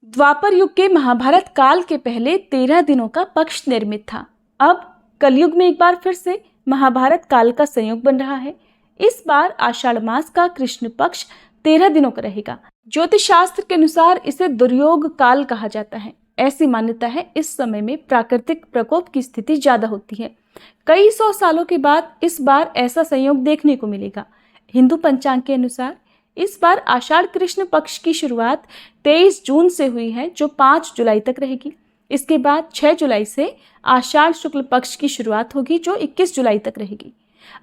द्वापर युग के महाभारत काल के पहले 13 दिनों का पक्ष निर्मित था। अब कलयुग में एक बार फिर से महाभारत काल का संयोग बन रहा है। इस बार आषाढ़ मास का कृष्ण पक्ष 13 दिनों का रहेगा। ज्योतिष शास्त्र के अनुसार इसे दुर्योग काल कहा जाता है। ऐसी मान्यता है इस समय में प्राकृतिक प्रकोप की स्थिति ज्यादा होती है। कई सौ सालों के बाद इस बार ऐसा संयोग देखने को मिलेगा। हिंदू पंचांग के अनुसार इस बार आषाढ़ कृष्ण पक्ष की शुरुआत 23 जून से हुई है, जो 5 जुलाई तक रहेगी। इसके बाद 6 जुलाई से आषाढ़ शुक्ल पक्ष की शुरुआत होगी, जो 21 जुलाई तक रहेगी।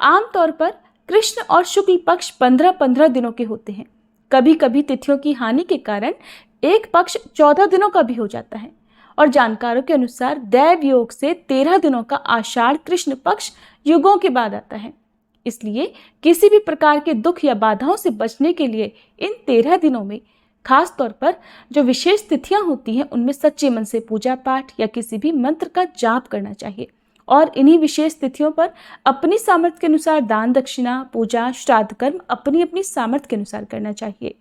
आमतौर पर कृष्ण और शुक्ल पक्ष 15-15 दिनों के होते हैं। कभी कभी तिथियों की हानि के कारण एक पक्ष 14 दिनों का भी हो जाता है। और जानकारों के अनुसार दैव योग से 13 दिनों का आषाढ़ कृष्ण पक्ष युगों के बाद आता है। इसलिए किसी भी प्रकार के दुख या बाधाओं से बचने के लिए इन 13 दिनों में खास तौर पर जो विशेष तिथियां होती हैं, उनमें सच्चे मन से पूजा पाठ या किसी भी मंत्र का जाप करना चाहिए। और इन्हीं विशेष तिथियों पर अपनी सामर्थ्य के अनुसार दान दक्षिणा, पूजा, श्राद्ध कर्म अपनी अपनी सामर्थ्य के अनुसार करना चाहिए।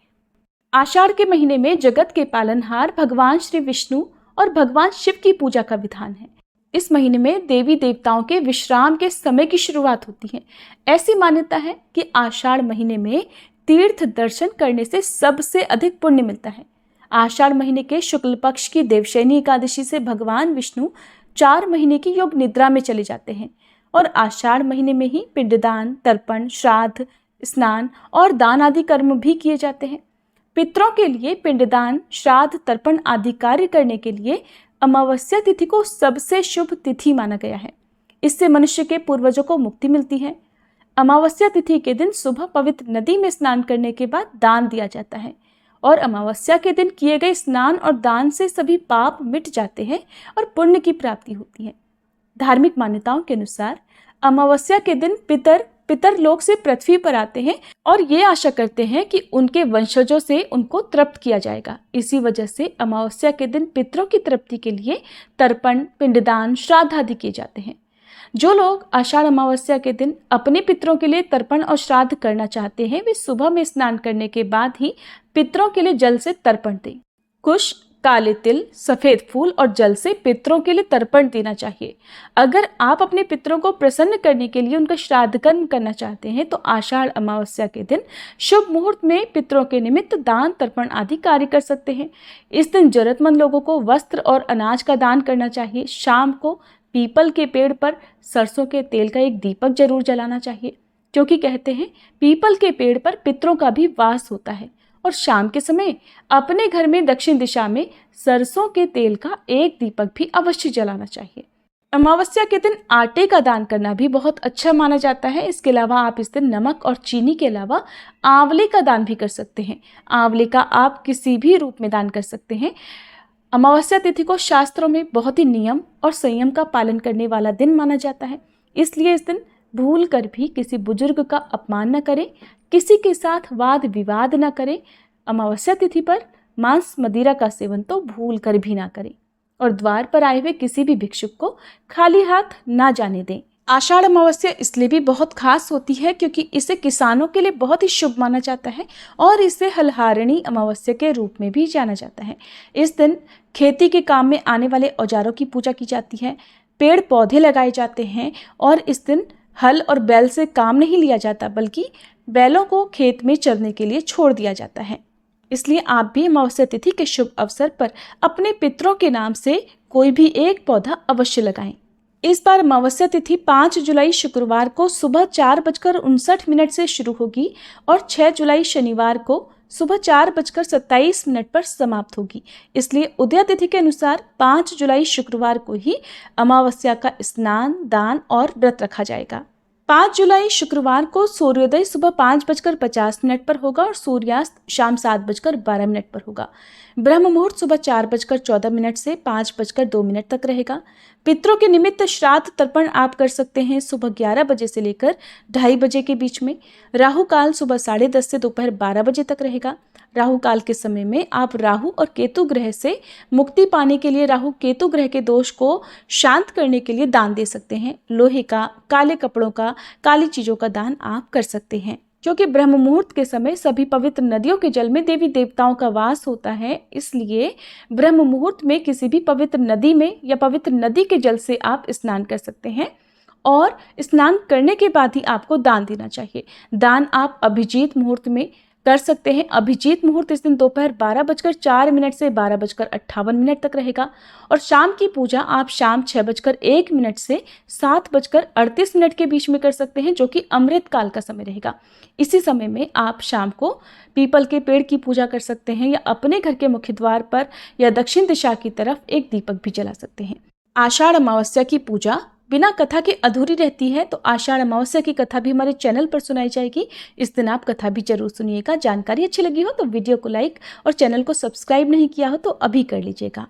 आषाढ़ के महीने में जगत के पालनहार भगवान श्री विष्णु और भगवान शिव की पूजा का विधान है। इस महीने में देवी देवताओं के विश्राम के समय की शुरुआत होती है। ऐसी मान्यता है कि आषाढ़ महीने में तीर्थ दर्शन करने से सबसे अधिक पुण्य मिलता है। आषाढ़ महीने के शुक्ल पक्ष की देवशयनी एकादशी से भगवान विष्णु 4 महीने की योग निद्रा में चले जाते हैं। और आषाढ़ महीने में ही पिंडदान, तर्पण, श्राद्ध, स्नान और दान आदि कर्म भी किए जाते हैं। पितरों के लिए पिंडदान, श्राद्ध, तर्पण आदि कार्य करने के लिए अमावस्या तिथि को सबसे शुभ तिथि माना गया है। इससे मनुष्य के पूर्वजों को मुक्ति मिलती है। अमावस्या तिथि के दिन सुबह पवित्र नदी में स्नान करने के बाद दान दिया जाता है। और अमावस्या के दिन किए गए स्नान और दान से सभी पाप मिट जाते हैं और पुण्य की प्राप्ति होती है। धार्मिक मान्यताओं के अनुसार अमावस्या के दिन पितर लोक से पृथ्वी पर आते हैं और ये आशा करते हैं कि उनके वंशजों से उनको तृप्त किया जाएगा। इसी वजह से अमावस्या के दिन पितरों की तृप्ति के लिए तर्पण, पिंडदान, श्राद्ध आदि किए जाते हैं। जो लोग आषाढ़ अमावस्या के दिन अपने पितरों के लिए तर्पण और श्राद्ध करना चाहते हैं, वे सुबह में स्नान करने के बाद ही पितरों के लिए जल से तर्पण दें। कुश, काले तिल, सफेद फूल और जल से पितरों के लिए तर्पण देना चाहिए। अगर आप अपने पितरों को प्रसन्न करने के लिए उनका श्राद्ध कर्म करना चाहते हैं, तो आषाढ़ अमावस्या के दिन शुभ मुहूर्त में पितरों के निमित्त दान, तर्पण आदि कार्य कर सकते हैं। इस दिन जरूरतमंद लोगों को वस्त्र और अनाज का दान करना चाहिए। शाम को पीपल के पेड़ पर सरसों के तेल का एक दीपक जरूर जलाना चाहिए, क्योंकि कहते हैं पीपल के पेड़ पर पितरों का भी वास होता है। और शाम के समय अपने घर में दक्षिण दिशा में सरसों के तेल का एक दीपक भी अवश्य जलाना चाहिए। अमावस्या के दिन आटे का दान करना भी बहुत अच्छा माना जाता है। इसके अलावा आप इस दिन नमक और चीनी के अलावा आंवले का दान भी कर सकते हैं। आंवले का आप किसी भी रूप में दान कर सकते हैं। अमावस्या तिथि को शास्त्रों में बहुत ही नियम और संयम का पालन करने वाला दिन माना जाता है। इसलिए इस दिन भूल कर भी किसी बुजुर्ग का अपमान न करें, किसी के साथ वाद विवाद न करें। अमावस्या तिथि पर मांस मदिरा का सेवन तो भूल कर भी ना करें। और द्वार पर आए हुए किसी भी भिक्षुक को खाली हाथ ना जाने दें। आषाढ़ अमावस्या इसलिए भी बहुत खास होती है क्योंकि इसे किसानों के लिए बहुत ही शुभ माना जाता है और इसे हलहारिणी अमावस्या के रूप में भी जाना जाता है। इस दिन खेती के काम में आने वाले औजारों की पूजा की जाती है, पेड़ पौधे लगाए जाते हैं और इस दिन हल और बैल से काम नहीं लिया जाता, बल्कि बैलों को खेत में चरने के लिए छोड़ दिया जाता है। इसलिए आप भी अमावस्या तिथि के शुभ अवसर पर अपने पितरों के नाम से कोई भी एक पौधा अवश्य लगाएं। इस बार अमावस्या तिथि 5 जुलाई शुक्रवार को सुबह 4:59 से शुरू होगी और 6 जुलाई शनिवार को सुबह 4:27 पर समाप्त होगी। इसलिए उदय तिथि के अनुसार 5 जुलाई शुक्रवार को ही अमावस्या का स्नान, दान और व्रत रखा जाएगा। 5 जुलाई शुक्रवार को सूर्योदय सुबह 5:50 पर होगा और सूर्यास्त शाम 7:12 पर होगा। ब्रह्म मुहूर्त सुबह 4:14 से 5:02 तक रहेगा। पितरों के निमित्त श्राद्ध तर्पण आप कर सकते हैं सुबह 11 बजे से लेकर 2:30 बजे के बीच में। राहु काल सुबह 10:30 से दोपहर 12 बजे तक रहेगा। राहु काल के समय में आप राहु और केतु ग्रह से मुक्ति पाने के लिए, राहु केतु ग्रह के दोष को शांत करने के लिए दान दे सकते हैं। लोहे का, काले कपड़ों का, काली चीजों का दान आप कर सकते हैं। क्योंकि ब्रह्म मुहूर्त के समय सभी पवित्र नदियों के जल में देवी देवताओं का वास होता है, इसलिए ब्रह्म मुहूर्त में किसी भी पवित्र नदी में या पवित्र नदी के जल से आप स्नान कर सकते हैं। और स्नान करने के बाद ही आपको दान देना चाहिए। दान आप अभिजीत मुहूर्त में कर सकते हैं। अभिजीत मुहूर्त इस दिन दोपहर 12:04 से 12:58 तक रहेगा। और शाम की पूजा आप शाम 6:01 से 7:38 के बीच में कर सकते हैं, जो कि अमृत काल का समय रहेगा। इसी समय में आप शाम को पीपल के पेड़ की पूजा कर सकते हैं या अपने घर के मुख्य द्वार पर या दक्षिण दिशा की तरफ एक दीपक भी जला सकते हैं। आषाढ़ अमावस्या की पूजा बिना कथा के अधूरी रहती है, तो आषाढ़ अमावस्या की कथा भी हमारे चैनल पर सुनाई जाएगी। इस दिन आप कथा भी जरूर सुनिएगा। जानकारी अच्छी लगी हो तो वीडियो को लाइक और चैनल को सब्सक्राइब नहीं किया हो तो अभी कर लीजिएगा।